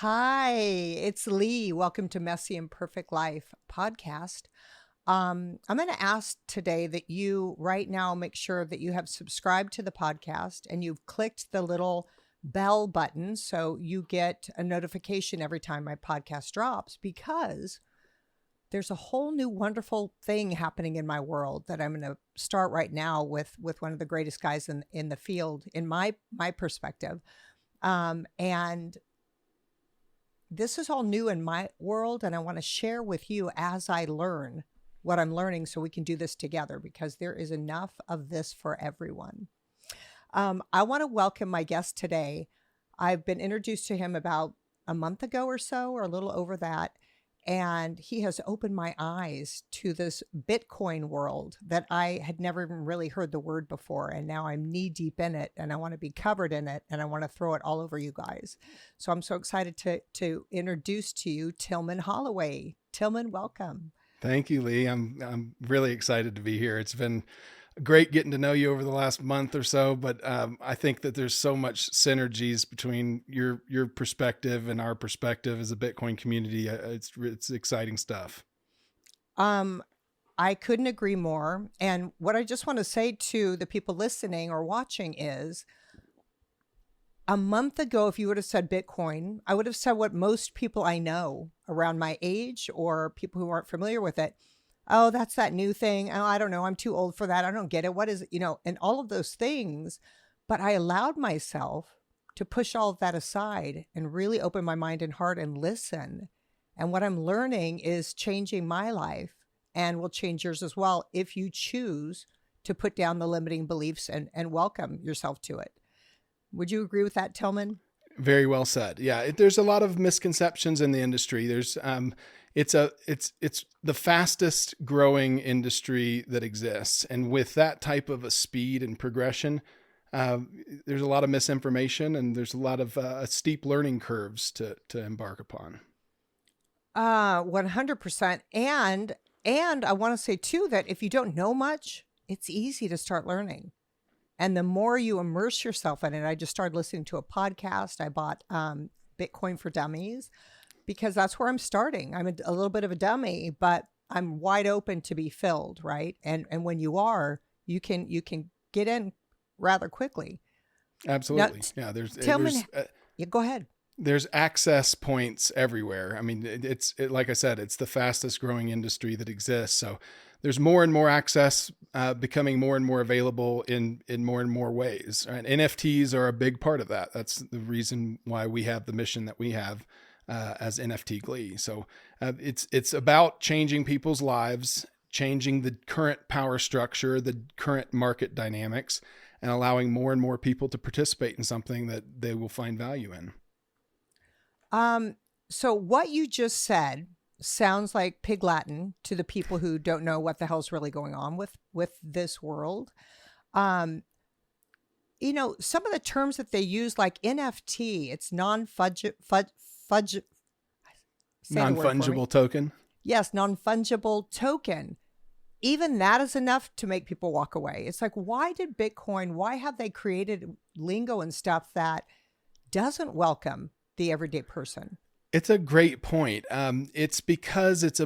Hi, it's Leigh. Welcome to Messy Imperfect Life podcast. I'm going to ask today that you right now make sure that you have subscribed to the podcast and you've clicked the little bell button so you get a notification every time my podcast drops, because there's a whole new wonderful thing happening in my world that I'm going to start right now with one of the greatest guys in the field, in my perspective. And this is all new in my world, and I want to share with you as I learn what I'm learning so we can do this together, because there is enough of this for everyone. I want to welcome my guest today. I've been introduced to him about a month ago or so, or a little over that, and he has opened my eyes to this Bitcoin world that I had never even really heard the word before. And now I'm knee deep in it, and I want to be covered in it, and I want to throw it all over you guys. So I'm so excited to introduce to you Tillman Holloway. Tillman, welcome. Thank you, Leigh. I'm really excited to be here. It's been great getting to know you over the last month or so, but I think that there's so much synergies between your perspective and our perspective as a Bitcoin community. It's exciting stuff. I couldn't agree more. And what I just want to say to the people listening or watching is, a month ago, if you would have said Bitcoin, I would have said what most people I know around my age or people who aren't familiar with it. Oh, that's that new thing. Oh, I don't know. I'm too old for that. I don't get it. What is it? And all of those things. But I allowed myself to push all of that aside and really open my mind and heart and listen. And what I'm learning is changing my life, and will change yours as well if you choose to put down the limiting beliefs and welcome yourself to it. Would you agree with that, Tillman? Very well said. Yeah, there's a lot of misconceptions in the industry. It's the fastest growing industry that exists, and with that type of a speed and progression, there's a lot of misinformation, and there's a lot of steep learning curves to embark upon. 100%. And I want to say too that if you don't know much, it's easy to start learning. And the more you immerse yourself in it, I just started listening to a podcast. I bought Bitcoin for Dummies, because that's where I'm starting. I'm a little bit of a dummy, but I'm wide open to be filled, right? And when you are, you can get in rather quickly. Absolutely. Now, Yeah. Tillman, go ahead. There's access points everywhere. I mean, like I said, it's the fastest growing industry that exists. So there's more and more access becoming more and more available in more and more ways. And NFTs are a big part of that. That's the reason why we have the mission that we have as NFTglee. So it's about changing people's lives, changing the current power structure, the current market dynamics, and allowing more and more people to participate in something that they will find value in. So what you just said sounds like pig Latin to the people who don't know what the hell's really going on with this world. Some of the terms that they use, like NFT, it's non-fungible token. Yes, non-fungible token. Even that is enough to make people walk away. It's like, why have they created lingo and stuff that doesn't welcome the everyday person? It's a great point. It's because it's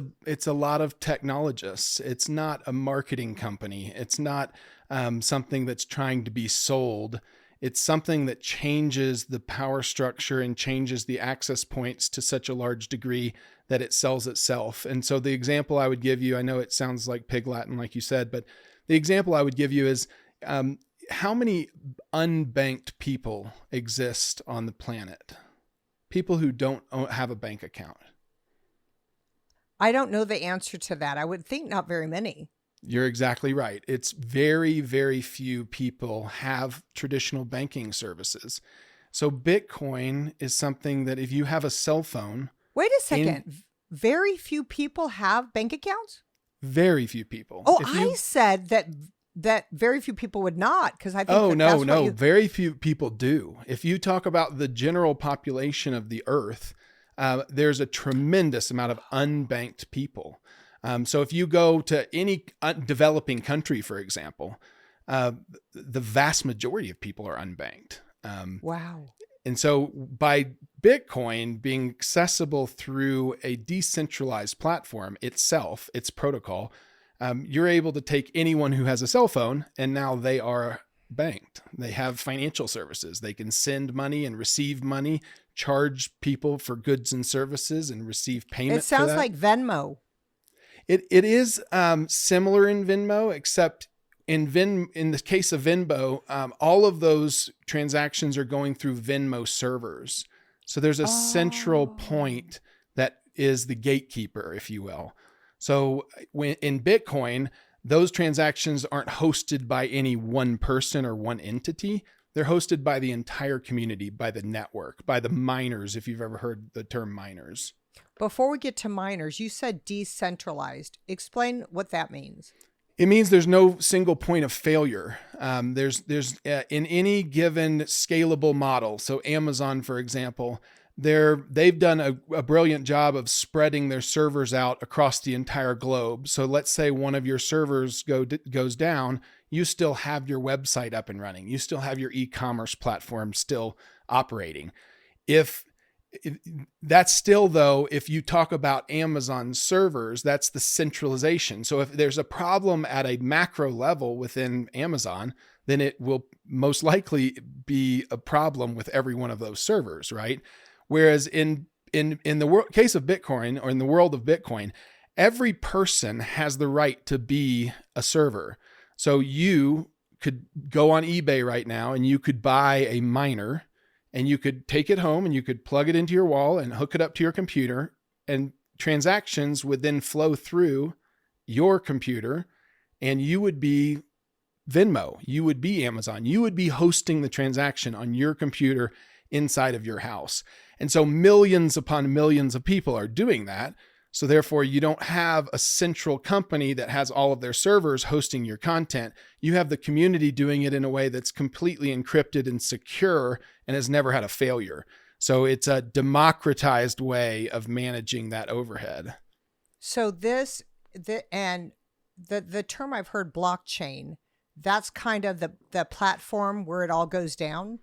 a lot of technologists. It's not a marketing company. It's not something that's trying to be sold. It's something that changes the power structure and changes the access points to such a large degree that it sells itself. And so the example I would give you, I know it sounds like pig Latin, like you said, but the example I would give you is how many unbanked people exist on the planet? People who don't have a bank account. I don't know the answer to that. I would think not very many. You're exactly right. It's very, very few people have traditional banking services. So Bitcoin is something that if you have a cell phone. Wait a second. Very few people have bank accounts? Very few people. Oh, I said that very few people would not, because I think no, very few people do. If you talk about the general population of the earth, there's a tremendous amount of unbanked people. So if you go to any developing country, for example, the vast majority of people are unbanked. Wow. And so by Bitcoin being accessible through a decentralized platform itself, its protocol, you're able to take anyone who has a cell phone and now they are banked. They have financial services. They can send money and receive money, charge people for goods and services and receive payment. It sounds like Venmo. It is similar in Venmo, except in the case of Venmo, all of those transactions are going through Venmo servers. So there's a central point that is the gatekeeper, if you will. So when in Bitcoin, those transactions aren't hosted by any one person or one entity. They're hosted by the entire community, by the network, by the miners, if you've ever heard the term miners. Before we get to miners, you said decentralized. Explain what that means. It means there's no single point of failure. There's in any given scalable model. So Amazon, for example, they've done a brilliant job of spreading their servers out across the entire globe. So let's say one of your servers goes down, you still have your website up and running. You still have your e-commerce platform still operating. That's still, though, if you talk about Amazon servers, that's the centralization. So if there's a problem at a macro level within Amazon, then it will most likely be a problem with every one of those servers, right? Whereas in the case of Bitcoin, or in the world of Bitcoin, every person has the right to be a server. So you could go on eBay right now and you could buy a miner, and you could take it home and you could plug it into your wall and hook it up to your computer, and transactions would then flow through your computer, and you would be Venmo, you would be Amazon, you would be hosting the transaction on your computer inside of your house. And so millions upon millions of people are doing that. So therefore, you don't have a central company that has all of their servers hosting your content. You have the community doing it in a way that's completely encrypted and secure and has never had a failure. So it's a democratized way of managing that overhead. So the term I've heard, blockchain, that's kind of the platform where it all goes down?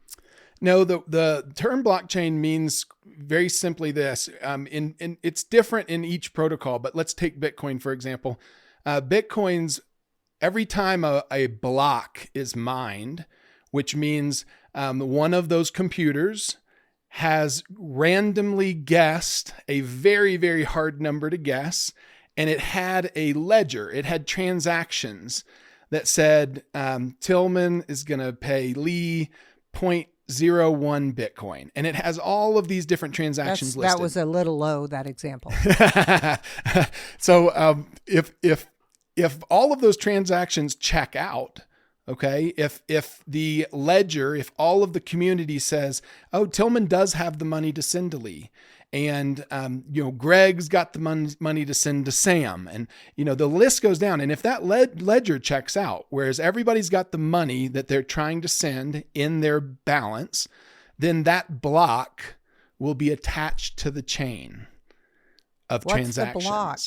No, the term blockchain means very simply this. It's different in each protocol, but let's take Bitcoin, for example. Bitcoin's, every time a block is mined, which means one of those computers has randomly guessed a very, very hard number to guess, and it had a ledger. It had transactions that said Tillman is going to pay Leigh 0.01 Bitcoin. And it has all of these different transactions listed. That was a little low, that example. So if all of those transactions check out, okay, if the ledger, if all of the community says, oh, Tillman does have the money to send to Leigh, and Greg's got the money to send to Sam, and the list goes down. And if that ledger checks out, whereas everybody's got the money that they're trying to send in their balance, then that block will be attached to the chain of transactions. The block?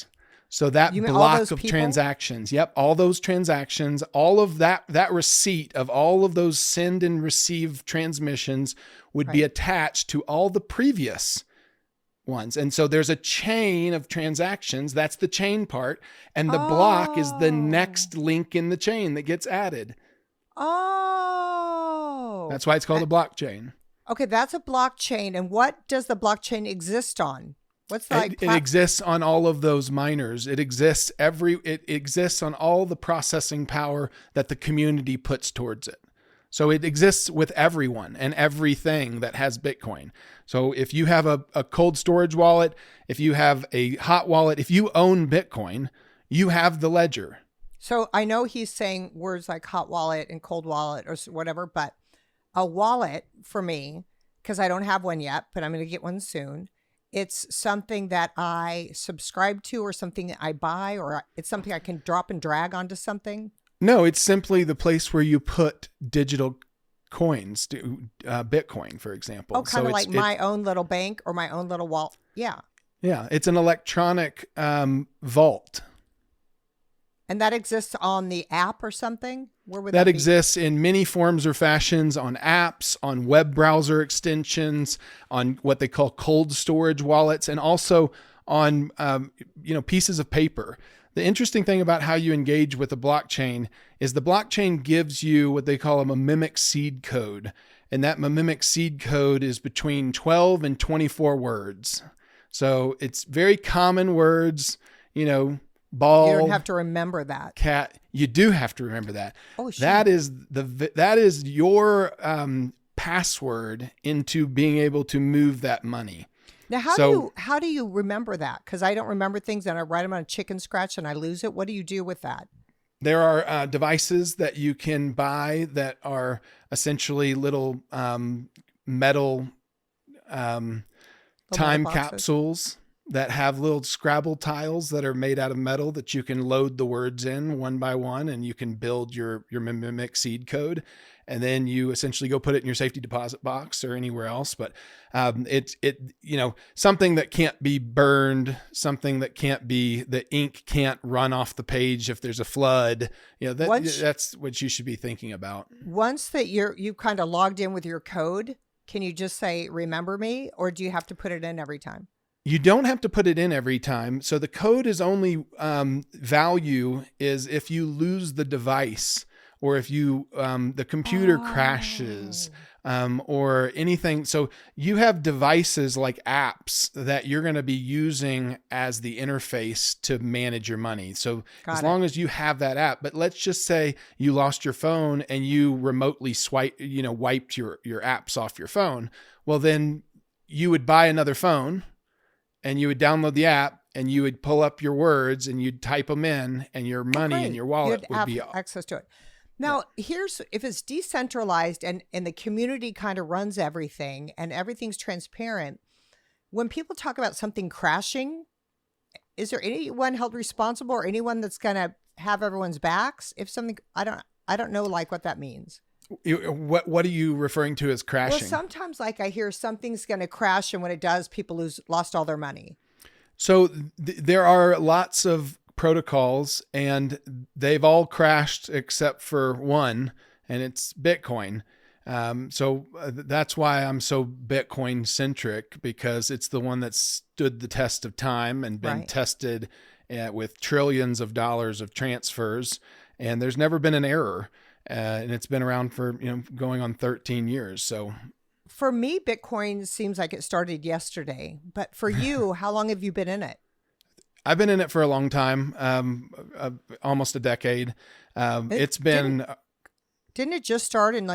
So that block of transactions, yep, all those transactions, all of that receipt of all of those send and receive transmissions would be attached to all the previous ones. And so there's a chain of transactions. That's the chain part. And the block is the next link in the chain that gets added. Oh. That's why it's called a blockchain. Okay, that's a blockchain. And what does the blockchain exist on? What's it exists on all of those miners. It exists on all the processing power that the community puts towards it. So it exists with everyone and everything that has Bitcoin. So if you have a cold storage wallet, if you have a hot wallet, if you own Bitcoin, you have the ledger. So I know he's saying words like hot wallet and cold wallet or whatever, but a wallet for me, because I don't have one yet, but I'm going to get one soon. It's something that I subscribe to, or something that I buy, or it's something I can drop and drag onto something. No, it's simply the place where you put digital coins, Bitcoin, for example. Oh, kind of like my own little bank or my own little wallet. Yeah. Yeah. It's an electronic vault. And that exists on the app or something? Where would That that be? exists in many forms or fashions on apps, on web browser extensions, on what they call cold storage wallets, and also on pieces of paper. The interesting thing about how you engage with the blockchain is the blockchain gives you what they call a mimic seed code. And that mimic seed code is between 12 and 24 words. So it's very common words, ball. You don't have to remember that. Cat. You do have to remember that. Oh, shit. That is your password into being able to move that money. Now, how do you remember that? Because I don't remember things, and I write them on a chicken scratch and I lose it. What do you do with that? There are devices that you can buy that are essentially little metal time metal capsules that have little Scrabble tiles that are made out of metal that you can load the words in one by one, and you can build your mimic seed code. And then you essentially go put it in your safety deposit box or anywhere else. But something that can't be burned, something that the ink can't run off the page if there's a flood. That's what you should be thinking about. Once that you kind of logged in with your code, can you just say, remember me, or do you have to put it in every time? You don't have to put it in every time. So the code is only value is if you lose the device, or if you the computer crashes, or anything. So you have devices like apps that you're going to be using as the interface to manage your money. So as long as you have that app, but let's just say you lost your phone and you remotely wiped your apps off your phone. Well, then you would buy another phone and you would download the app and you would pull up your words and you'd type them in, and your money in your wallet would be access to it. Now, if it's decentralized and the community kind of runs everything and everything's transparent, when people talk about something crashing, is there anyone held responsible or anyone that's going to have everyone's backs? If something, I don't know what that means. What are you referring to as crashing? Well, sometimes I hear something's going to crash, and when it does, people lost all their money. So there are lots of protocols, and they've all crashed except for one, and it's Bitcoin. So that's why I'm so Bitcoin centric, because it's the one that stood the test of time and been tested with trillions of dollars of transfers, and there's never been an error. And it's been around for, going on 13 years. So for me, Bitcoin seems like it started yesterday, but for you, how long have you been in it? I've been in it for a long time, almost a decade. It's been... Didn't it just start in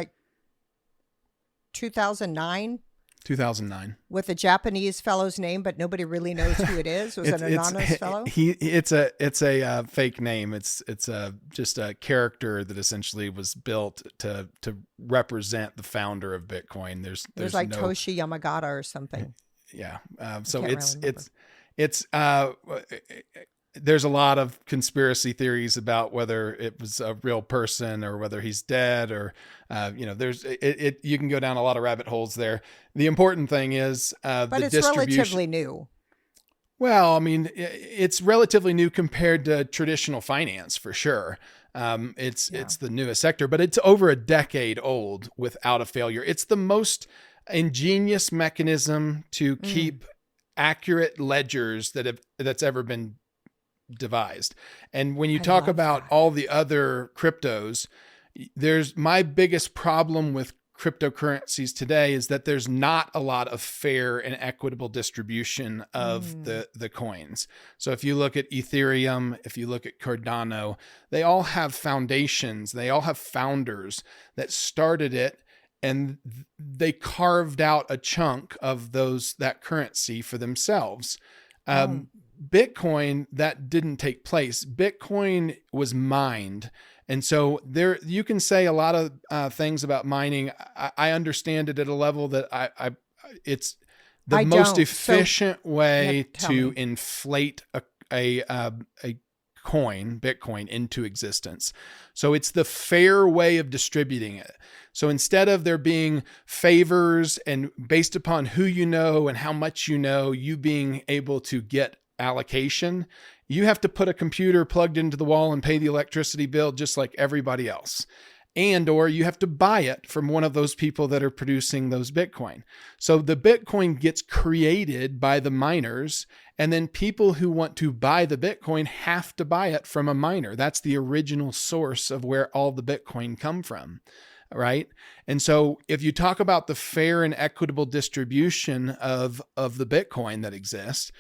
2009? 2009. With a Japanese fellow's name, but nobody really knows who it is. Was it an anonymous fellow? It's a fake name. It's just a character that essentially was built to represent the founder of Bitcoin. There's Toshi Yamagata or something. Yeah. So it's there's a lot of conspiracy theories about whether it was a real person or whether he's dead, or you can go down a lot of rabbit holes there. The important thing is but it's relatively new. Well, I mean, it's relatively new compared to traditional finance, for sure. It's the newest sector, but it's over a decade old without a failure. It's the most ingenious mechanism to keep accurate ledgers that's ever been devised. And when you talk about all the other cryptos, there's my biggest problem with cryptocurrencies today is that there's not a lot of fair and equitable distribution of the coins. So if you look at Ethereum, if you look at Cardano, they all have foundations, they all have founders that started it, and they carved out a chunk of that currency for themselves. Bitcoin, that didn't take place. Bitcoin was mined. And so you can say a lot of things about mining. I understand it at a level that it's the most efficient way to inflate a coin, Bitcoin, into existence. So it's the fair way of distributing it. So instead of there being favors and based upon who you know and how much you know, you being able to get allocation, You have to put a computer plugged into the wall and pay the electricity bill just like everybody else. And or you have to buy it from one of those people that are producing those Bitcoin. So the Bitcoin gets created by the miners, and then people who want to buy the Bitcoin have to buy it from a miner. That's the original source of where all the Bitcoin come from, right? And so if you talk about the fair and equitable distribution of the Bitcoin that exists,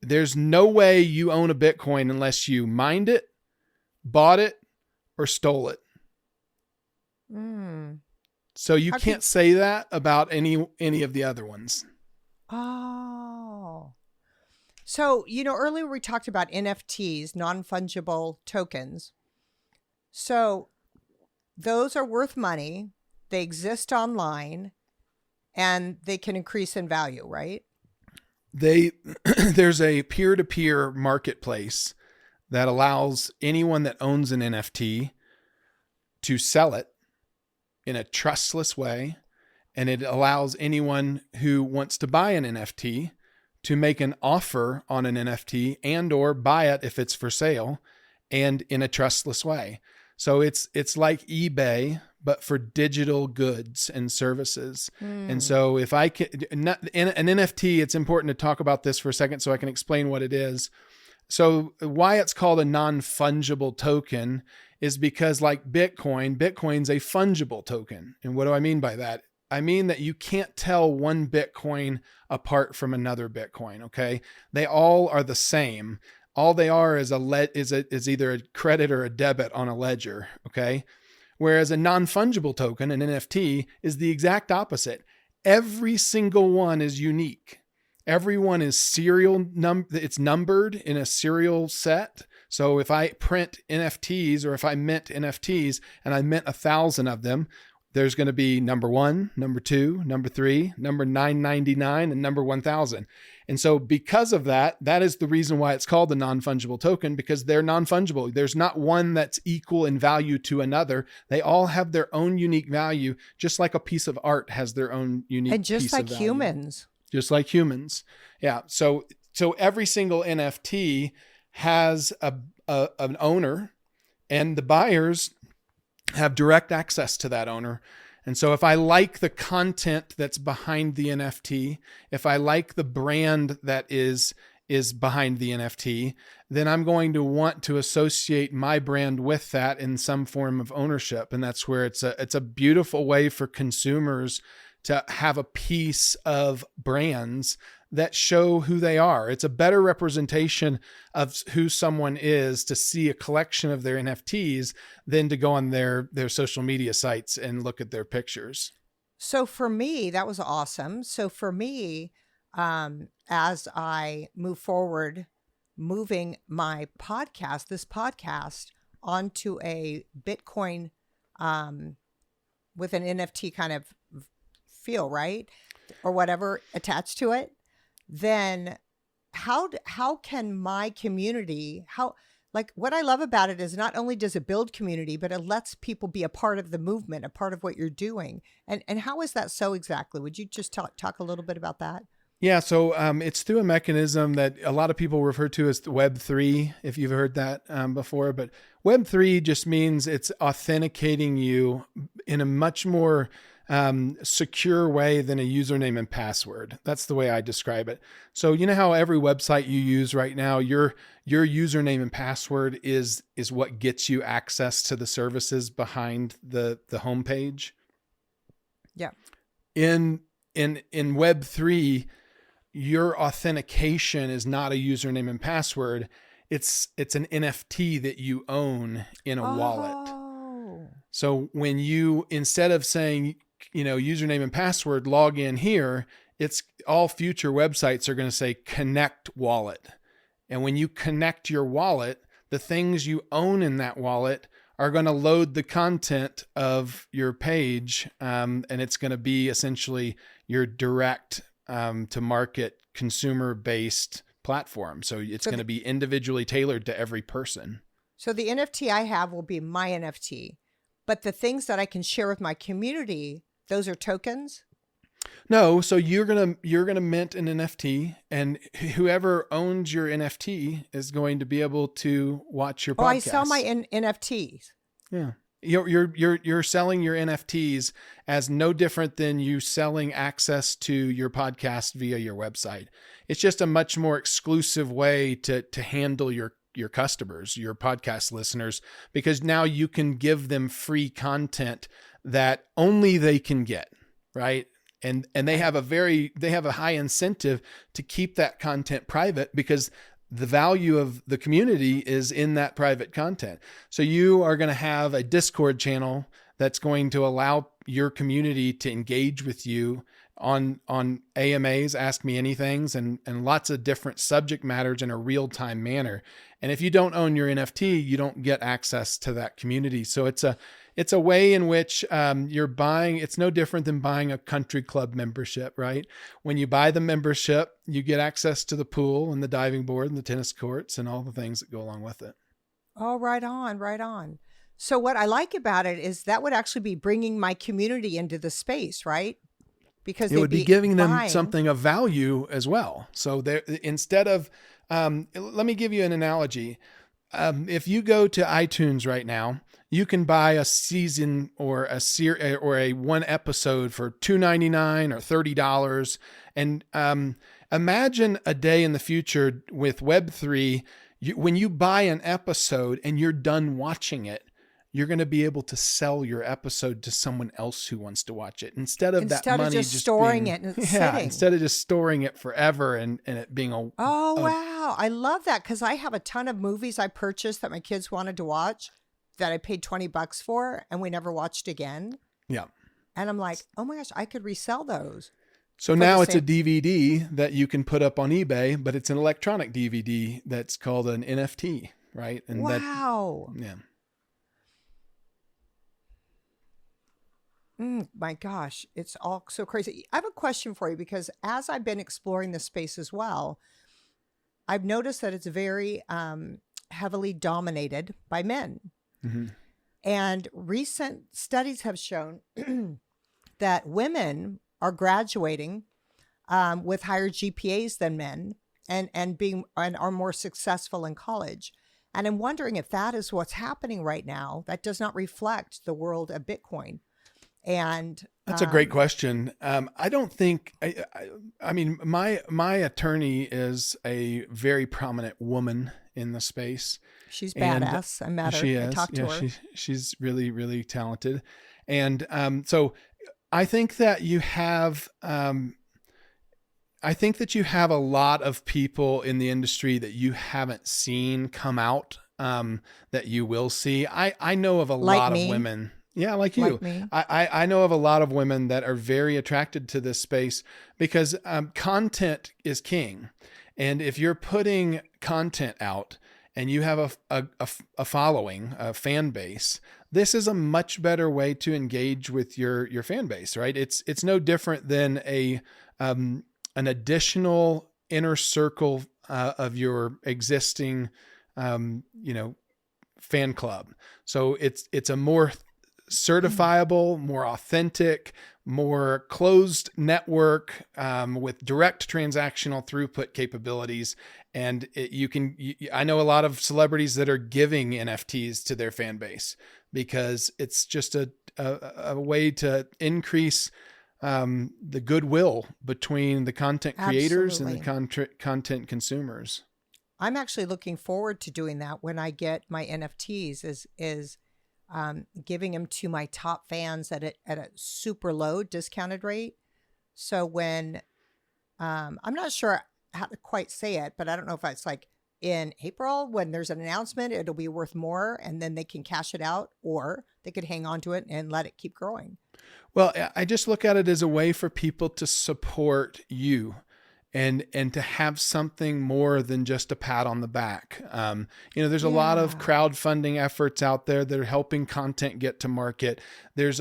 there's no way you own a Bitcoin unless you mined it, bought it, or stole it. So you can't say that about any of the other ones. Oh. So, earlier we talked about NFTs, non-fungible tokens. So those are worth money. They exist online and they can increase in value, right? There's a peer-to-peer marketplace that allows anyone that owns an NFT to sell it in a trustless way, and it allows anyone who wants to buy an NFT to make an offer on an NFT and or buy it if it's for sale, and in a trustless way. So it's like eBay, but for digital goods and services. And so if I can, an NFT, it's important to talk about this for a second so I can explain what it is. So why it's called a non-fungible token is because, like Bitcoin's a fungible token. And what do I mean by that? I mean that you can't tell one Bitcoin apart from another Bitcoin. Okay. They all are the same. All they are is is either a credit or a debit on a ledger. Okay. Whereas a non-fungible token, an NFT, is the exact opposite. Every single one is unique. Everyone is it's numbered in a serial set. So if I print NFTs, or if I mint NFTs and I mint 1,000 of them, there's going to be number 1, number 2, number 3, number 999, and number 1,000. And so because of that, that is the reason why it's called the non-fungible token, because they're non-fungible. There's not one that's equal in value to another. They all have their own unique value, just like a piece of art has their own unique and just piece like of value. humans. Just like humans. Yeah. So every single NFT has an owner, and the buyers have direct access to that owner. And so if I like the content that's behind the NFT, if I like the brand that is behind the NFT, then I'm going to want to associate my brand with that in some form of ownership. And that's where it's a beautiful way for consumers to have a piece of brands that show who they are. It's a better representation of who someone is to see a collection of their NFTs than to go on their social media sites and look at their pictures. So for me, that was awesome. So for me, as I move forward, moving my podcast, this podcast, onto a Bitcoin with an NFT kind of feel, right? Or whatever attached to it, then how can my community, what I love about it is not only does it build community, but it lets people be a part of the movement, a part of what you're doing. And how is that so exactly? Would you just talk a little bit about that? Yeah, so it's through a mechanism that a lot of people refer to as Web3, if you've heard that before. But Web3 just means it's authenticating you in a much more secure way than a username and password. That's the way I describe it. So you know how every website you use right now, your username and password is what gets you access to the services behind the homepage. Yeah. In Web3, your authentication is not a username and password. It's an NFT that you own in a wallet. So when you, instead of saying, username and password, log in here, it's all future websites are going to say connect wallet. And when you connect your wallet, the things you own in that wallet are going to load the content of your page. And it's going to be essentially your direct to market consumer-based platform. So it's going to be individually tailored to every person. So the NFT I have will be my NFT, but the things that I can share with my community, those are tokens? No, so you're gonna mint an NFT, and whoever owns your NFT is going to be able to watch your Oh, I sell my podcast. NFTs. Yeah. You're selling your NFTs as no different than you selling access to your podcast via your website. It's just a much more exclusive way to handle your customers, your podcast listeners, because now you can give them free content that only they can get, right? And they Right. have a high incentive to keep that content private because the value of the community is in that private content. So you are going to have a Discord channel that's going to allow your community to engage with you on AMAs, Ask Me Anythings, and lots of different subject matters in a real-time manner. And if you don't own your NFT, you don't get access to that community. So it's a way in which you're buying. It's no different than buying a country club membership, right? When you buy the membership, you get access to the pool and the diving board and the tennis courts and all the things that go along with it. Oh, right on, right on. So what I like about it is that would actually be bringing my community into the space, right? Because It they'd would be be giving them buying. something of value as well. So there, instead of, let me give you an analogy. If you go to iTunes right now, you can buy a season or a one episode for $2.99 or $30. And imagine a day in the future with Web3, when you buy an episode and you're done watching it, you're going to be able to sell your episode to someone else who wants to watch it instead of that Instead of money just just storing being, it and it's yeah, sitting. instead of just storing it forever and it being Oh, a wow. I love that because I have a ton of movies I purchased that my kids wanted to watch that I paid $20 for and we never watched again. yeah. And I'm like, oh my gosh, I could resell those. So For the now it's a same- DVD that you can put up on eBay, but it's an electronic DVD that's called an NFT, right? And Wow. yeah. My gosh, it's all so crazy. I have a question for you because as I've been exploring this space as well, I've noticed that it's very heavily dominated by men. Mm-hmm. And recent studies have shown that women are graduating with higher GPAs than men and are more successful in college. And I'm wondering if that is what's happening right now. That does not reflect the world of Bitcoin. And That's a great question. I don't think, I mean, my attorney is a very prominent woman in the space. She's And badass. I met her. she I is. talked to Yeah, her. she's really, really talented. And so I think that you have, I think that you have a lot of people in the industry that you haven't seen come out, that you will see. I know of a Like lot me? of women. Yeah, like you. Like me? I know of a lot of women that are very attracted to this space because content is king. And if you're putting content out and you have a following, a fan base, this is a much better way to engage with your fan base, right? It's no different than an additional inner circle of your existing, fan club. So it's a more certifiable, more authentic, more closed network with direct transactional throughput capabilities. And I know a lot of celebrities that are giving NFTs to their fan base because it's just a way to increase the goodwill between the content creators and the content consumers. I'm actually looking forward to doing that when I get my NFTs is giving them to my top fans at a super low discounted rate. So when I'm not sure how to quite say it, but I don't know if it's like in April when there's an announcement, it'll be worth more and then they can cash it out, or they could hang on to it and let it keep growing. Well, I just look at it as a way for people to support you and to have something more than just a pat on the back. There's a lot of crowdfunding efforts out there that are helping content get to market. There's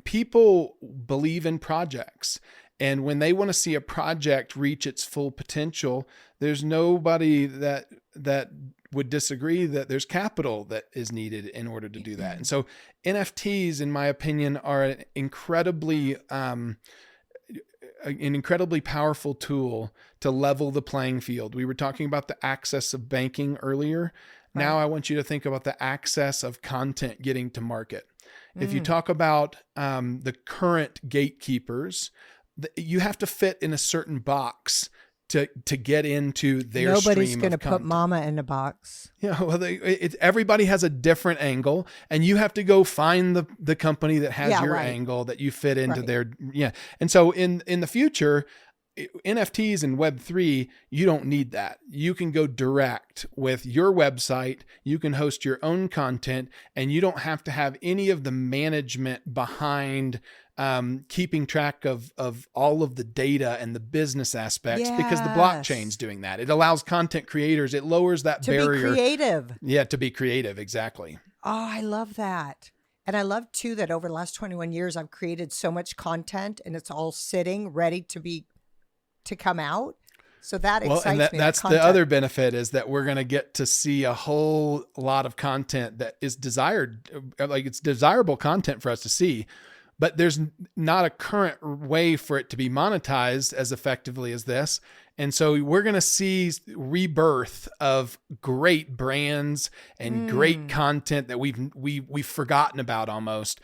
people believe in projects. And when they want to see a project reach its full potential, there's nobody that that would disagree that there's capital that is needed in order to do that. And so NFTs, in my opinion, are an incredibly powerful tool to level the playing field. We were talking about the access of banking earlier. Right. Now I want you to think about the access of content getting to market. If you talk about the current gatekeepers, you have to fit in a certain box to get into their Nobody's stream going to of put content. mama in a box. Yeah, well, everybody has a different angle, and you have to go find the company that has your angle that you fit into their, And so in the future, NFTs and Web3, you don't need that. You can go direct with your website. You can host your own content, and you don't have to have any of the management behind keeping track of all of the data and the business aspects, because the blockchain's doing that. It allows content creators, it lowers that barrier. To be creative. Yeah, to be creative. Exactly. Oh, I love that. And I love too that over the last 21 years, I've created so much content and it's all sitting ready to come out. So that excites me. That's the other benefit, is that we're going to get to see a whole lot of content that is desired. Like, it's desirable content for us to see, but there's not a current way for it to be monetized as effectively as this. And so we're going to see rebirth of great brands and great content that we've forgotten about almost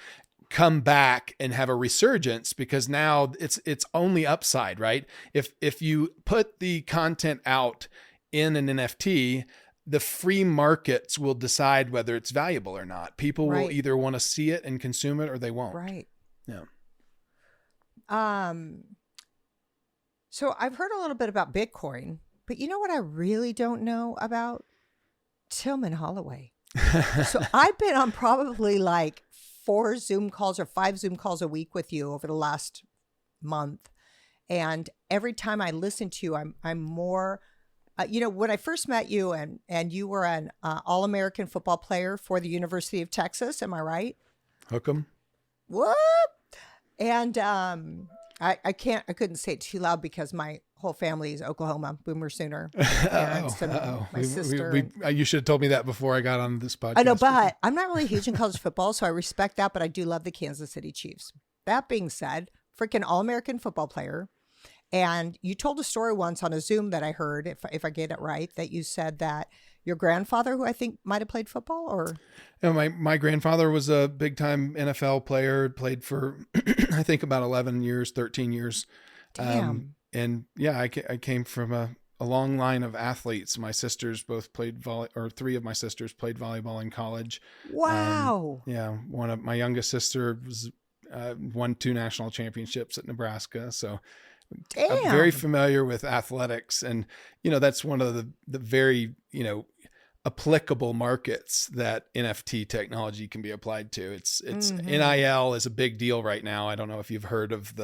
come back and have a resurgence, because now it's only upside, right? If you put the content out in an NFT, the free markets will decide whether it's valuable or not. People will either want to see it and consume it, or they won't. Right. Yeah. So I've heard a little bit about Bitcoin, but you know what I really don't know about? Tillman Holloway. So I've been on probably like 4 Zoom calls or 5 Zoom calls a week with you over the last month. And every time I listen to you, I'm more, when I first met you and you were an All-American football player for the University of Texas. Am I right? Hook 'em. Whoop. And I couldn't say it too loud because my whole family is Oklahoma, Boomer Sooner. Parents and my sister. You should have told me that before I got on this podcast. I know, but I'm not really huge in college football, so I respect that, but I do love the Kansas City Chiefs. That being said, freaking All-American football player. And you told a story once on a Zoom that I heard, if I get it right, that you said that your grandfather, who I think might have played football, or? My grandfather was a big time NFL player, played for, I think, about 11 years, 13 years. Damn. And yeah, I came from a long line of athletes. My sisters both played 3 of my sisters played volleyball in college. Wow. One of my youngest sister was, won 2 national championships at Nebraska. So I'm very familiar with athletics. And, that's one of the very, applicable markets that NFT technology can be applied to. It's NIL is a big deal right now. I don't know if you've heard of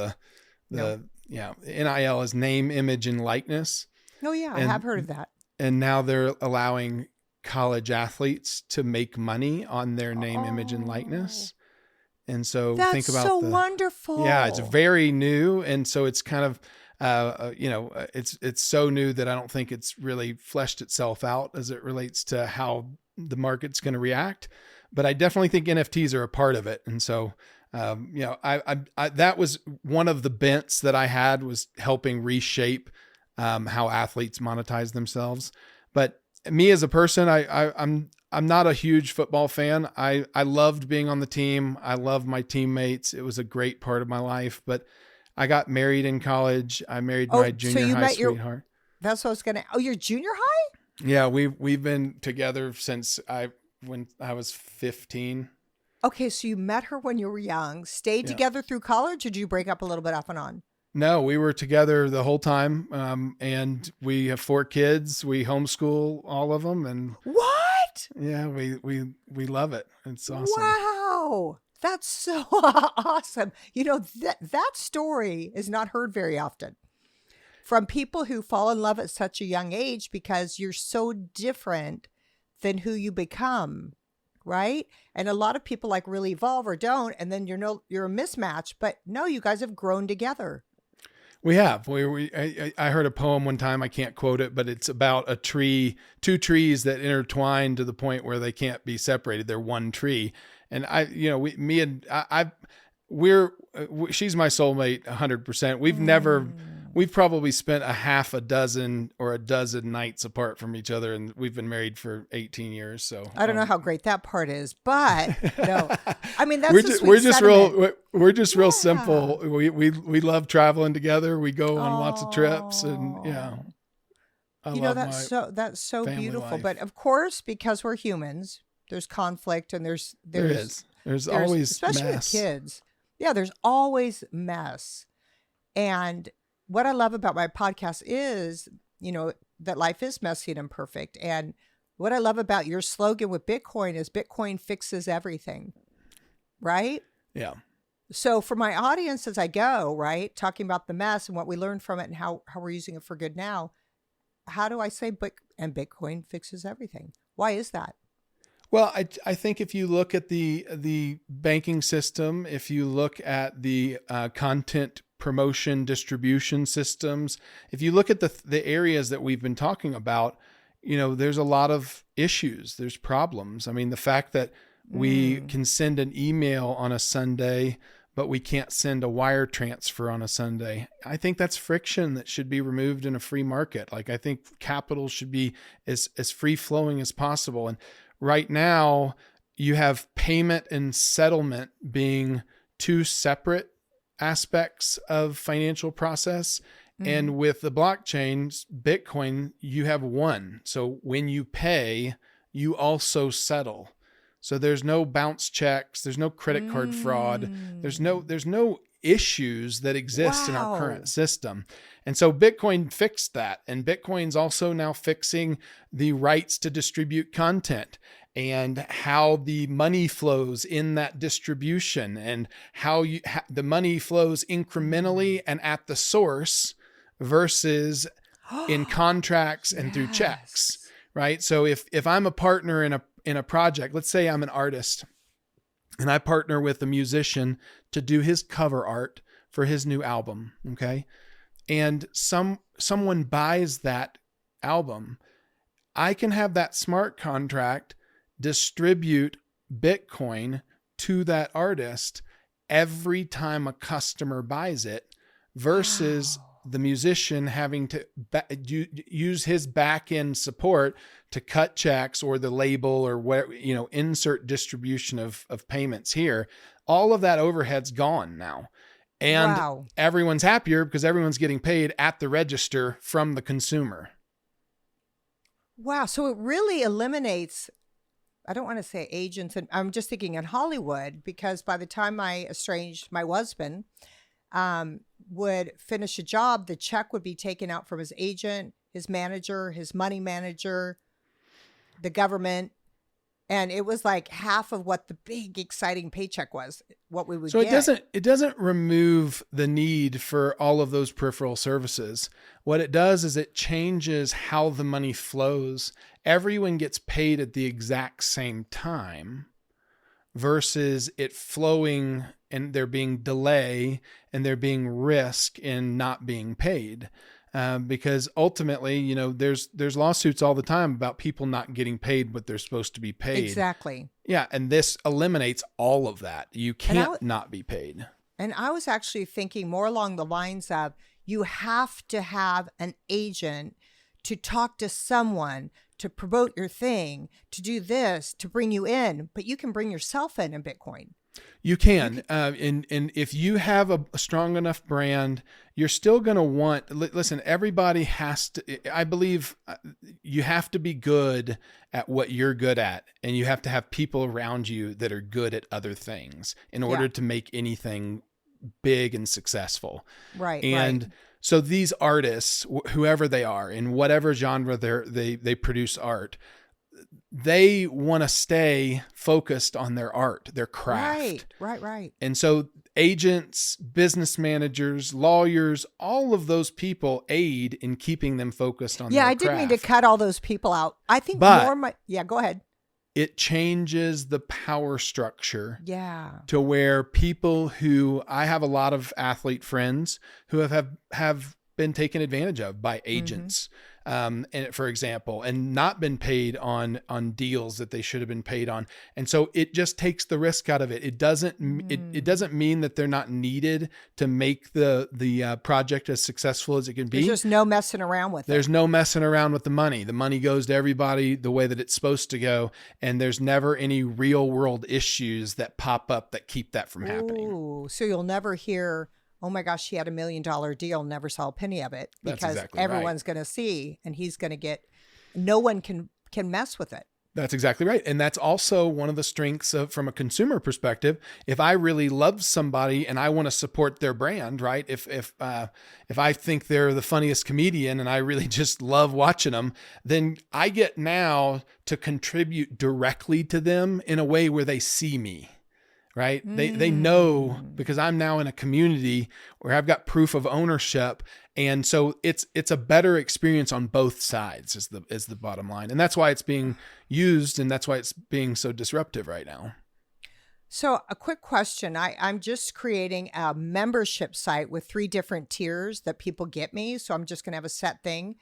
NIL is name, image, and likeness. Oh yeah, I have heard of that. And now they're allowing college athletes to make money on their name, image, and likeness. And so think about so wonderful. Yeah, it's very new. And so it's kind of, it's so new that I don't think it's really fleshed itself out as it relates to how the market's going to react. But I definitely think NFTs are a part of it. And so, I that was one of the bents that I had, was helping reshape how athletes monetize themselves. But me as a person, I'm not a huge football fan. I loved being on the team. I love my teammates. It was a great part of my life. But I got married in college. I married my junior high sweetheart. That's what I was going to. Oh, your junior high? Yeah, we've been together since when I was 15. Okay, so you met her when you were young, stayed together through college, or did you break up a little bit off and on? No, we were together the whole time, and we have 4 kids. We homeschool all of them, and what? Yeah, we love it. It's awesome. Wow, that's so awesome. That story is not heard very often from people who fall in love at such a young age, because you're so different than who you become. Right. And a lot of people really evolve or don't. And then you're a mismatch. But no, you guys have grown together. We have. I heard a poem one time. I can't quote it, but it's about a tree, two trees that intertwine to the point where they can't be separated. They're one tree. And she's my soulmate 100%. We've probably spent a half a dozen or a dozen nights apart from each other, and we've been married for 18 years. So I don't know how great that part is, but no, I mean, that's we're just real simple. We love traveling together. We go on lots of trips, and that's so beautiful. Life. But of course, because we're humans, there's conflict, and there's always especially mess. With kids. Yeah, there's always mess. And what I love about my podcast is, that life is messy and imperfect. And what I love about your slogan with Bitcoin is Bitcoin fixes everything, right? Yeah. So for my audience as I go, right, talking about the mess and what we learned from it and how we're using it for good now, how do I say Bitcoin fixes everything? Why is that? Well, I think if you look at the banking system, if you look at the content promotion distribution systems, if you look at the areas that we've been talking about, there's a lot of issues. There's problems. I mean, the fact that we can send an email on a Sunday, but we can't send a wire transfer on a Sunday. I think that's friction that should be removed in a free market. Like, I think capital should be as free flowing as possible. And right now, you have payment and settlement being two separate aspects of financial process. And with the blockchains, Bitcoin, you have one. So when you pay, you also settle. So there's no bounce checks. There's no credit card fraud. There's no issues that exist in our current system. And so Bitcoin fixed that. And Bitcoin's also now fixing the rights to distribute content and how the money flows in that distribution and how the money flows incrementally and at the source versus in contracts and through checks, right? So if I'm a partner in a project, let's say I'm an artist and I partner with a musician to do his cover art for his new album, okay? And someone buys that album, I can have that smart contract distribute Bitcoin to that artist every time a customer buys it versus the musician having to use his back end support to cut checks or the label or whatever, insert distribution of payments here. All of that overhead's gone now. And everyone's happier because everyone's getting paid at the register from the consumer. Wow. So it really eliminates, I don't want to say agents, and I'm just thinking in Hollywood, because by the time my husband would finish a job, the check would be taken out from his agent, his manager, his money manager, the government. And it was like half of what the big exciting paycheck was, what we would get. So it doesn't remove the need for all of those peripheral services. What it does is it changes how the money flows. Everyone gets paid at the exact same time versus it flowing and there being delay and there being risk in not being paid. Because ultimately, there's lawsuits all the time about people not getting paid what they're supposed to be paid. Exactly. Yeah. And this eliminates all of that. You can't not be paid. And I was actually thinking more along the lines of you have to have an agent to talk to someone, to promote your thing, to do this, to bring you in, but you can bring yourself in Bitcoin. You can. And if you have a strong enough brand, you're still going to listen, everybody has to, I believe you have to be good at what you're good at. And you have to have people around you that are good at other things in order to make anything big and successful. Right. And so these artists, whoever they are, in whatever genre they produce art, they want to stay focused on their art, their craft. Right. And so agents, business managers, lawyers, all of those people aid in keeping them focused on their craft. I didn't mean to cut all those people out. I think go ahead. it changes the power structure Yeah. to where people who, I have a lot of athlete friends who have been taken advantage of by agents, and for example, and not been paid on deals that they should have been paid on. And so it just takes the risk out of it. It doesn't, it doesn't mean that they're not needed to make the project as successful as it can be. There's just no messing around with it. There's no messing around with the money. The money goes to everybody the way that it's supposed to go. And there's never any real world issues that pop up that keep that from happening. Ooh, so you'll never hear, oh my gosh, he had $1 million deal, never saw a penny of it, That's because exactly everyone's going to see, and he's going to get, no one can mess with it. That's exactly right. And that's also one of the strengths of, from a consumer perspective. If I really love somebody and I want to support their brand, right? If I think they're the funniest comedian and I really just love watching them, then I get now to contribute directly to them in a way where they see me. Right. They know, because I'm now in a community where I've got proof of ownership. And so it's a better experience on both sides is the bottom line. And that's why it's being used. And that's why it's being so disruptive right now. So a quick question. I'm just creating a membership site with 3 different tiers that people get me. So I'm just going to have a set thing.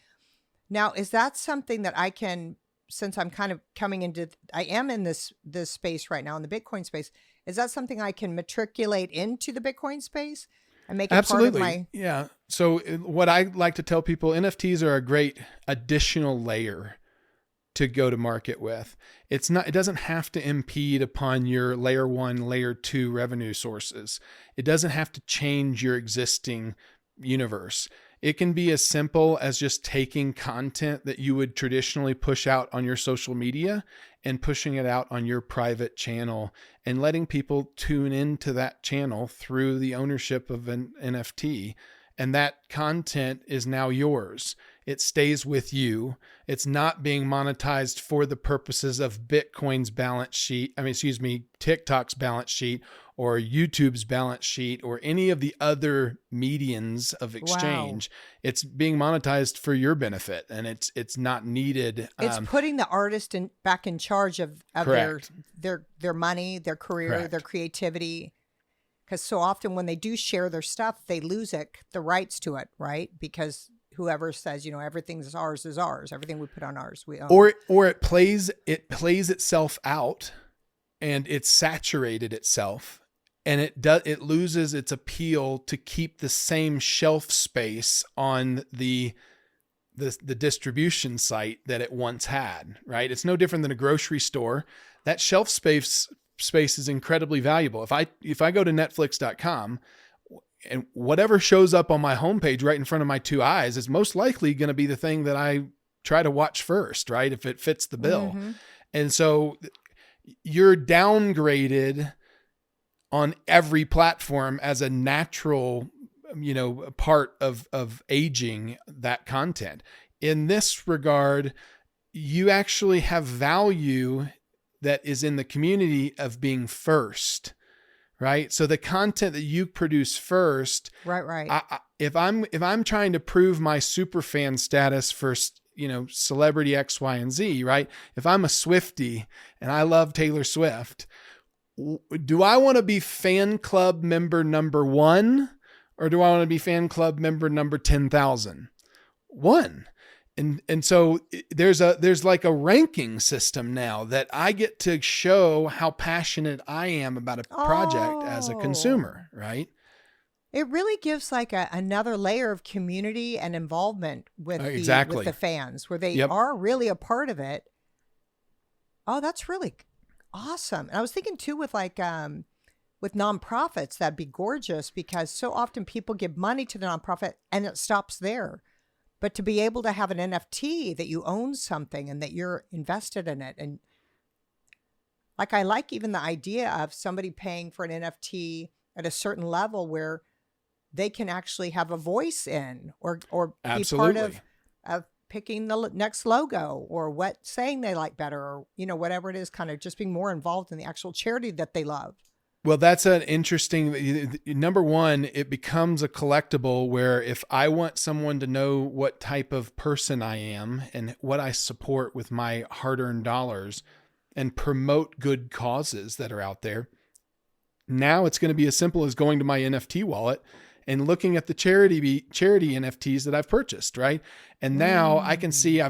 Now, is that something that I can, since I'm kind of coming into, I am in this space right now, in the Bitcoin space, is that something I can matriculate into the Bitcoin space and make it Absolutely. part of my... Yeah. So what I like to tell people, NFTs are a great additional layer to go to market with. It doesn't have to impede upon your layer 1, layer 2 revenue sources. It doesn't have to change your existing universe. It can be as simple as just taking content that you would traditionally push out on your social media and pushing it out on your private channel and letting people tune into that channel through the ownership of an NFT. And that content is now yours. It stays with you. It's not being monetized for the purposes of Bitcoin's balance sheet. TikTok's balance sheet or YouTube's balance sheet or any of the other medians of exchange. Wow. It's being monetized for your benefit, and it's not needed. It's putting the artist back in charge of their money, their career, Correct. Their creativity. Because so often when they do share their stuff, they lose the rights to it, right? Because whoever says, everything's ours is ours. Everything we put on ours, we own. Or it plays itself out, and it's saturated itself, and it loses its appeal to keep the same shelf space on the distribution site that it once had, right? It's no different than a grocery store. That shelf space is incredibly valuable. If I go to netflix.com and whatever shows up on my homepage right in front of my 2 eyes is most likely going to be the thing that I try to watch first, right? If it fits the bill. Mm-hmm. And so you're downgraded on every platform as a natural, part of aging that content. In this regard, you actually have value that is in the community of being first, right? So the content that you produce first, right. If I'm trying to prove my super fan status for, celebrity X, Y, and Z, right? If I'm a Swiftie and I love Taylor Swift, do I want to be fan club member number 1, or do I want to be fan club member number 10,000? 1. And so there's like a ranking system now that I get to show how passionate I am about a project as a consumer, right? It really gives like another layer of community and involvement with the fans, where they are really a part of it. Oh, that's really awesome. And I was thinking too with with nonprofits, that'd be gorgeous, because so often people give money to the nonprofit and it stops there. But to be able to have an NFT that you own something and that you're invested in it. And I like even the idea of somebody paying for an NFT at a certain level where they can actually have a voice in or be part of picking the next logo or what saying they like better, or, whatever it is, kind of just being more involved in the actual charity that they love. Well, that's an interesting, number one, it becomes a collectible where if I want someone to know what type of person I am and what I support with my hard-earned dollars, and promote good causes that are out there. Now it's going to be as simple as going to my NFT wallet and looking at the charity NFTs that I've purchased, right? And now I can see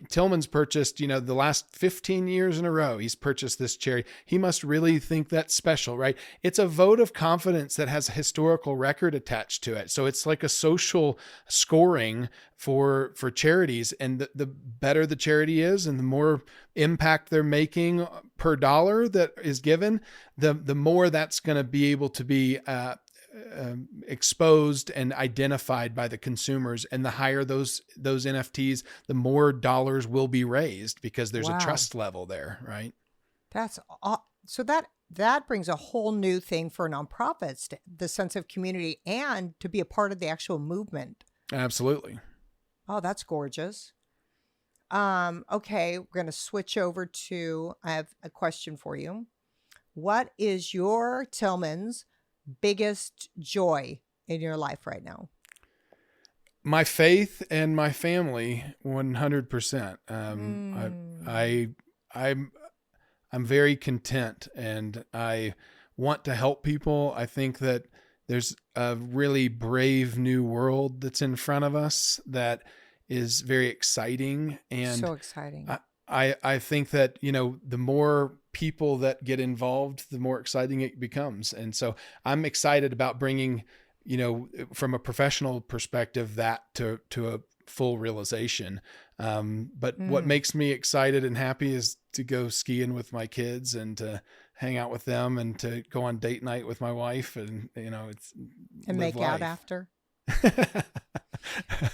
Tillman's purchased, the last 15 years in a row, he's purchased this charity. He must really think that's special, right? It's a vote of confidence that has a historical record attached to it. So it's like a social scoring for charities. And the better the charity is and the more impact they're making per dollar that is given, the more that's going to be able to be exposed and identified by the consumers, and the higher those NFTs, the more dollars will be raised because there's a trust level there, right? So that brings a whole new thing for nonprofits, the sense of community and to be a part of the actual movement. Absolutely. Oh, that's gorgeous. Okay, we're going to switch over to, I have a question for you. What is your Tillman's biggest joy in your life right now? My faith and my family, 100%. I'm very content, and I want to help people. I think that there's a really brave new world that's in front of us that is very exciting. And so exciting. I think that, the more people that get involved, the more exciting it becomes. And so I'm excited about bringing, from a professional perspective, that to a full realization. But what makes me excited and happy is to go skiing with my kids and to hang out with them and to go on date night with my wife and, it's and make life. Out after.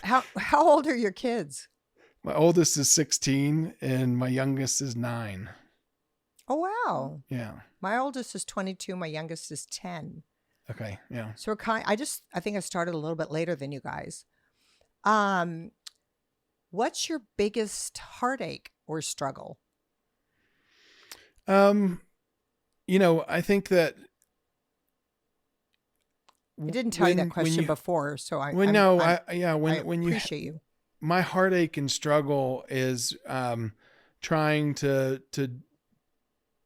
How old are your kids? My oldest is 16 and my youngest is 9. Oh, wow. Yeah. My oldest is 22. My youngest is 10. Okay. Yeah. So I think I started a little bit later than you guys. What's your biggest heartache or struggle? I think that I didn't tell you that question before, so I appreciate you. My heartache and struggle is trying to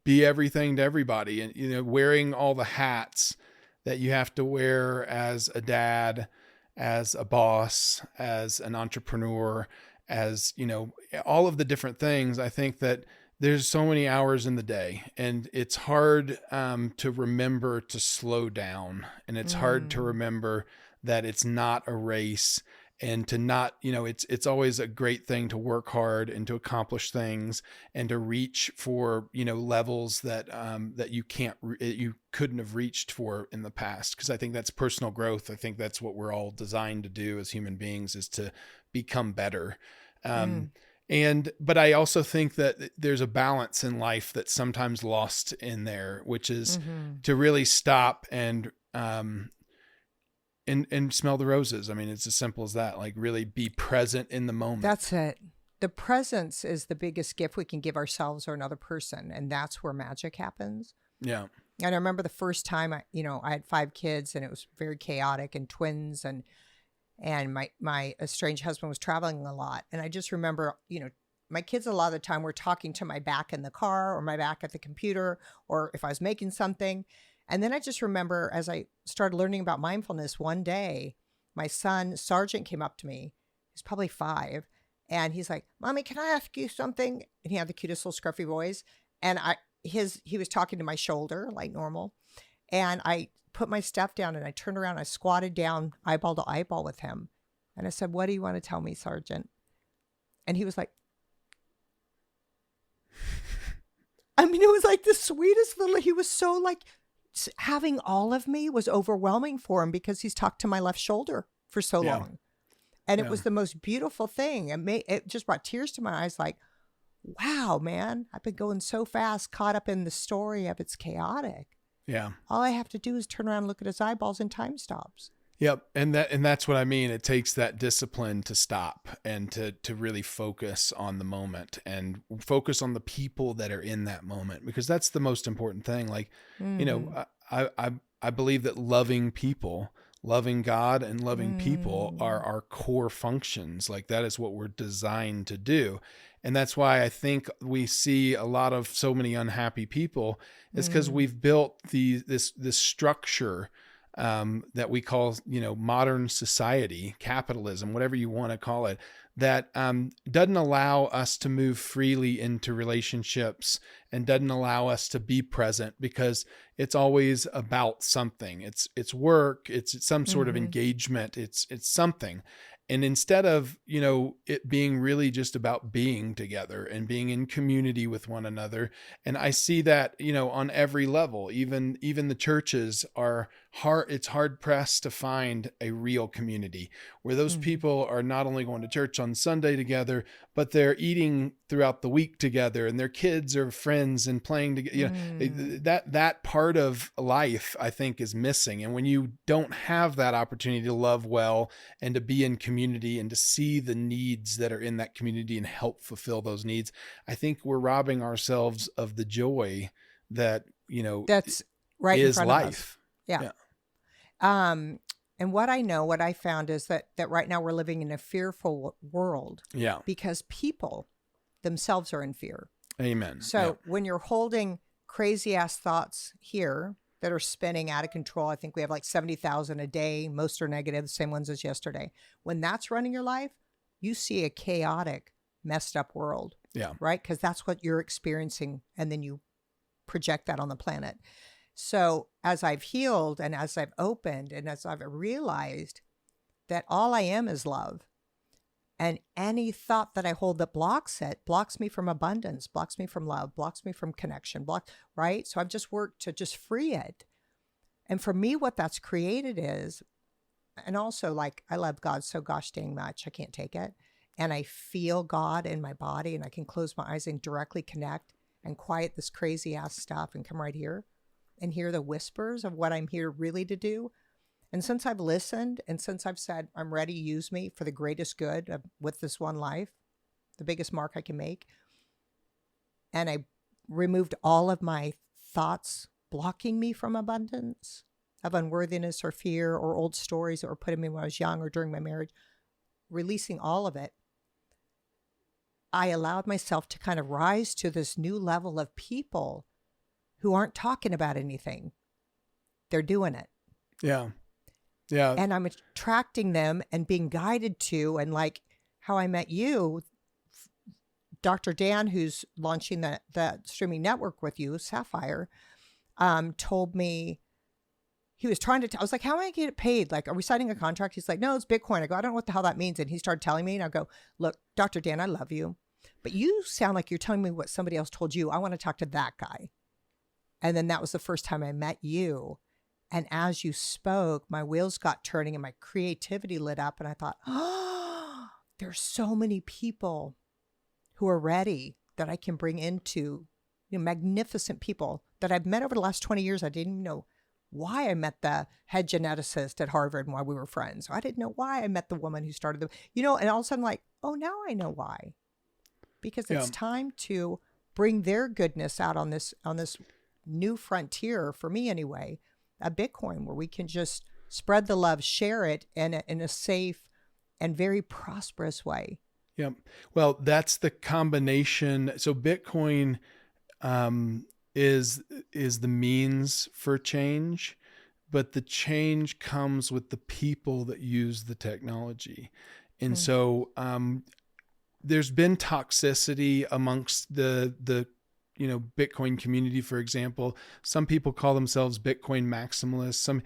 be everything to everybody, and wearing all the hats that you have to wear as a dad, as a boss, as an entrepreneur, as all of the different things. I think that there's so many hours in the day, and it's hard to remember to slow down, and it's hard to remember that it's not a race, and to not, it's always a great thing to work hard and to accomplish things and to reach for, levels that you you couldn't have reached for in the past. Cause I think that's personal growth. I think that's what we're all designed to do as human beings, is to become better. But I also think that there's a balance in life that's sometimes lost in there, which is to really stop and smell the roses. I mean, it's as simple as that. Like, really be present in the moment. That's it. The presence is the biggest gift we can give ourselves or another person. And that's where magic happens. Yeah. And I remember the first time I had 5 kids, and it was very chaotic, and twins, and my estranged husband was traveling a lot. And I just remember, my kids a lot of the time were talking to my back in the car or my back at the computer, or if I was making something. And then I just remember, as I started learning about mindfulness, one day, my son, Sergeant, came up to me. He's probably 5. And he's like, "Mommy, can I ask you something?" And he had the cutest little scruffy voice. And he was talking to my shoulder like normal. And I put my stuff down and I turned around. I squatted down eyeball to eyeball with him. And I said, "What do you want to tell me, Sergeant?" And he was like, I mean, it was like the sweetest little, he was so like, having all of me was overwhelming for him because he's talked to my left shoulder for so long. And it was the most beautiful thing. It just brought tears to my eyes. Like, wow, man, I've been going so fast, caught up in the story of it's chaotic. Yeah. All I have to do is turn around and look at his eyeballs, and time stops. Yep. And that's what I mean. It takes that discipline to stop and to really focus on the moment and focus on the people that are in that moment, because that's the most important thing. Like, I believe that loving people, loving God and loving people are Mm. our core functions. Like that is what we're designed to do. And that's why I think we see a lot of so many unhappy people is because Mm. we've built this structure that we call, modern society, capitalism, whatever you want to call it, that doesn't allow us to move freely into relationships and doesn't allow us to be present because it's always about something. It's work, it's some sort of Mhm. engagement, it's something. And instead of, it being really just about being together and being in community with one another. And I see that, on every level, even the churches are hard. It's hard pressed to find a real community where those Mhm. people are not only going to church on Sunday together, but they're eating throughout the week together and their kids are friends and playing together. Mm. That part of life I think is missing. And when you don't have that opportunity to love well and to be in community and to see the needs that are in that community and help fulfill those needs, I think we're robbing ourselves of the joy that, That's right in is front of us. life. Yeah. Yeah. Um, and what I found is that right now we're living in a fearful world Yeah. because people themselves are in fear. Amen. So Yeah. when you're holding crazy ass thoughts here that are spinning out of control, I think we have like 70,000 a day. Most are negative, the same ones as yesterday. When that's running your life, you see a chaotic, messed up world, Yeah. right? Because that's what you're experiencing. And then you project that on the planet. So as I've healed and as I've opened and as I've realized that all I am is love, and any thought that I hold that blocks it, blocks me from abundance, blocks me from love, blocks me from connection, right? So I've just worked to just free it. And for me, what that's created is, and also like I love God so gosh dang much, I can't take it. And I feel God in my body and I can close my eyes and directly connect and quiet this crazy ass stuff and come right here and hear the whispers of what I'm here really to do. And since I've listened and since I've said, I'm ready, use me for the greatest good with this one life, the biggest mark I can make, and I removed all of my thoughts blocking me from abundance, of unworthiness or fear or old stories that were put in me when I was young or during my marriage, releasing all of it, I allowed myself to kind of rise to this new level of people who aren't talking about anything. They're doing it. Yeah. Yeah. And I'm attracting them and being guided to, and like how I met you, Dr. Dan, who's launching the streaming network with you, Sapphire, told me he was trying to, I was like, how am I going to get paid? Like, are we signing a contract? He's like, no, it's Bitcoin. I go, I don't know what the hell that means. And he started telling me and I go, look, Dr. Dan, I love you, but you sound like you're telling me what somebody else told you. I want to talk to that guy. And then that was the first time I met you. And as you spoke, my wheels got turning and my creativity lit up. And I thought, oh, there's so many people who are ready that I can bring into, magnificent people that I've met over the last 20 years. I didn't even know why I met the head geneticist at Harvard and why we were friends. I didn't know why I met the woman who started and all of a sudden like, oh, now I know why. Because it's time to bring their goodness out on this new frontier, for me anyway, a Bitcoin where we can just spread the love, share it in a safe and very prosperous way. Yeah. Well, that's the combination. So Bitcoin is the means for change, but the change comes with the people that use the technology. And so there's been toxicity amongst the Bitcoin community, for example. Some people call themselves Bitcoin maximalists.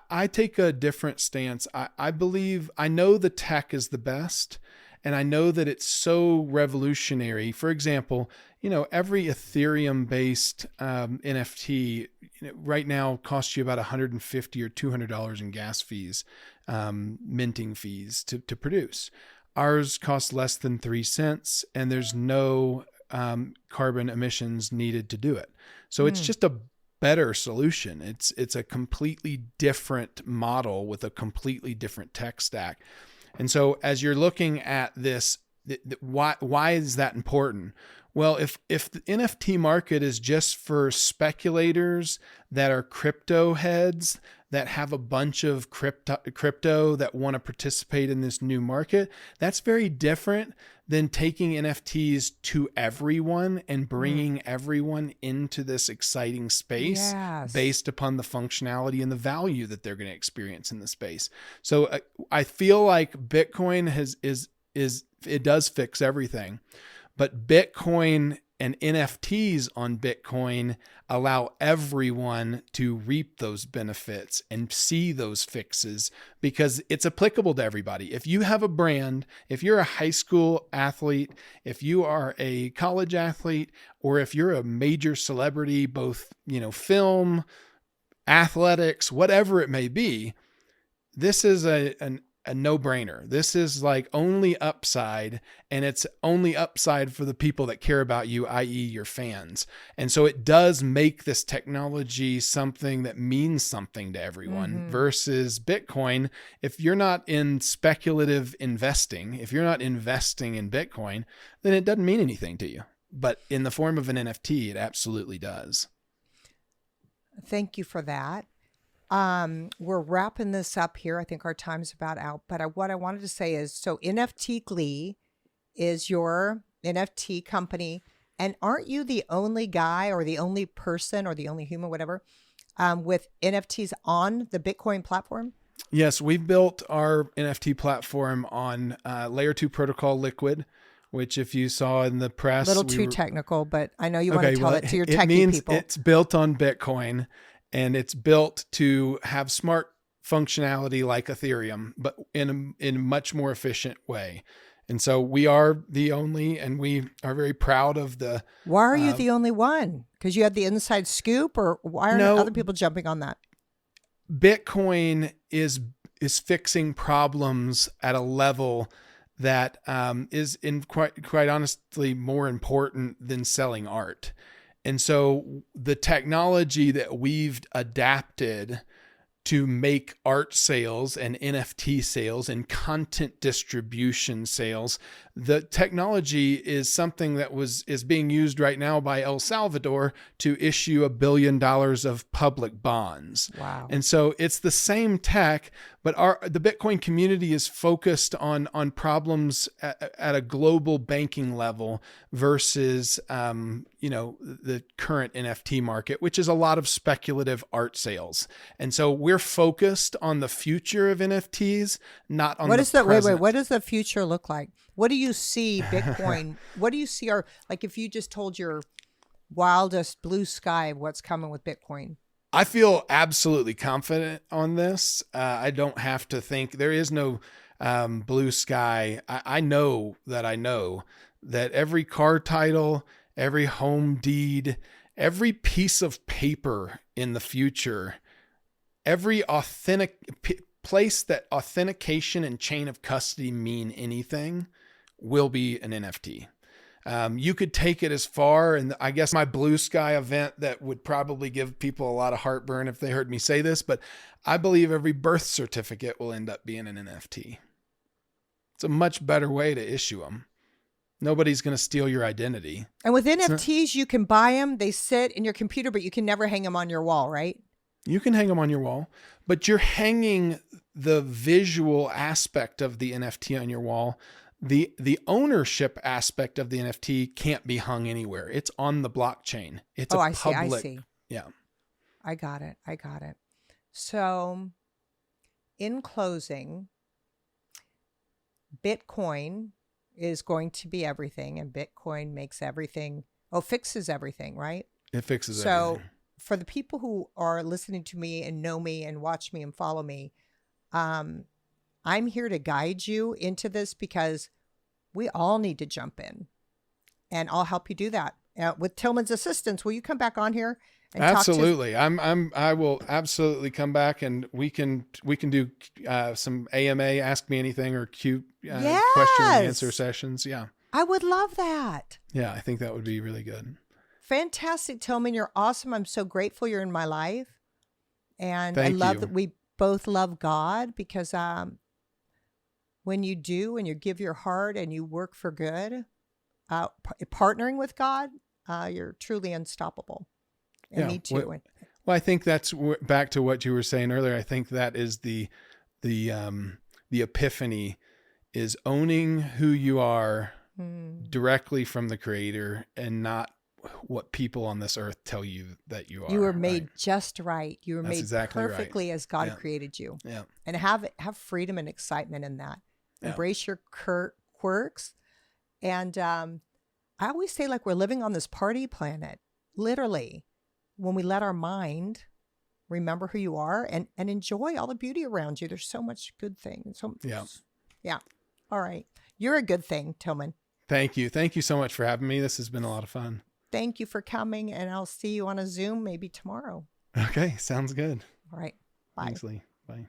I take a different stance. I believe, I know the tech is the best, and I know that it's so revolutionary. For example, every Ethereum-based NFT right now costs you about $150 or $200 in gas fees, minting fees to produce. Ours costs less than 3 cents, and there's no carbon emissions needed to do it. So it's just a better solution. It's a completely different model with a completely different tech stack. And so as you're looking at this Why is that important? Well, if the NFT market is just for speculators that are crypto heads that have a bunch of crypto that want to participate in this new market, that's very different than taking NFTs to everyone and bringing everyone into this exciting space based upon the functionality and the value that they're going to experience in the space. So I feel like Bitcoin it does fix everything, but Bitcoin and NFTs on Bitcoin allow everyone to reap those benefits and see those fixes because it's applicable to everybody. If you have a brand, if you're a high school athlete, if you are a college athlete, or if you're a major celebrity, both, film, athletics, whatever it may be, this is a no-brainer. This is like only upside, and it's only upside for the people that care about you, i.e. your fans. And so it does make this technology something that means something to everyone versus Bitcoin. If you're not in speculative investing, if you're not investing in Bitcoin, then it doesn't mean anything to you. But in the form of an NFT, it absolutely does. Thank you for that. We're wrapping this up here. I think our time's about out, but what I wanted to say is, so NFTglee is your NFT company, and aren't you the only guy or the only person or the only human, whatever, with NFTs on the Bitcoin platform? Yes, we've built our NFT platform on Layer 2 protocol Liquid, which if you saw in the press... A little too technical, but I know you want to tell it to your techie people. It's built on Bitcoin. And it's built to have smart functionality like Ethereum, but in a much more efficient way. And so we are the only, and we are very proud of the... Why are you the only one? Because you had the inside scoop, or why aren't other people jumping on that? Bitcoin is fixing problems at a level that is in quite honestly more important than selling art. And so the technology that we've adapted to make art sales and NFT sales and content distribution sales, the technology is something that is being used right now by El Salvador to issue $1 billion of public bonds. Wow. And so it's the same tech, but the Bitcoin community is focused on problems at a global banking level versus the current NFT market, which is a lot of speculative art sales. And so we're focused on the future of NFTs, not on the present. Wait, what does the future look like? What do you see Bitcoin? What do you see like if you just told your wildest blue sky of what's coming with Bitcoin? I feel absolutely confident on this. I don't have to think. There is no blue sky. I know that every car title, every home deed, every piece of paper in the future, every authentic place that authentication and chain of custody mean anything will be an NFT. You could take it as far, and I guess my blue sky event that would probably give people a lot of heartburn if they heard me say this, but I believe every birth certificate will end up being an NFT. It's a much better way to issue them. Nobody's going to steal your identity. And with NFTs, you can buy them. They sit in your computer, but you can never hang them on your wall, right? You can hang them on your wall, but you're hanging the visual aspect of the NFT on your wall. The ownership aspect of the NFT can't be hung anywhere. It's on the blockchain. It's I see. Yeah. I got it. So in closing, Bitcoin is going to be everything, and Bitcoin makes everything, fixes everything, right? It fixes everything. So for the people who are listening to me and know me and watch me and follow me, I'm here to guide you into this because we all need to jump in, and I'll help you do that with Tillman's assistance. Will you come back on here? And absolutely. I will absolutely come back, and we can do some AMA, ask me anything, or question and answer sessions. Yeah. I would love that. Yeah. I think that would be really good. Fantastic, Tillman. You're awesome. I'm so grateful you're in my life. And Thank I love you. that we both love God because when you do and you give your heart and you work for good, partnering with God, you're truly unstoppable. And Yeah. me too. Well, I think that's back to what you were saying earlier. I think that is the epiphany, is owning who you are directly from the Creator, and not what people on this earth tell you that you are. You were made just right. You were That's made exactly perfectly right. as God created you. Yeah. And have freedom and excitement in that. Yeah. Embrace your quirks. And I always say, like, we're living on this party planet, literally, when we let our mind remember who you are and enjoy all the beauty around you. There's so much good thing. Yeah. All right. You're a good thing, Tillman. Thank you. Thank you so much for having me. This has been a lot of fun. Thank you for coming, and I'll see you on a Zoom maybe tomorrow. Okay. Sounds good. All right. Bye. Thanks, Leigh. Bye.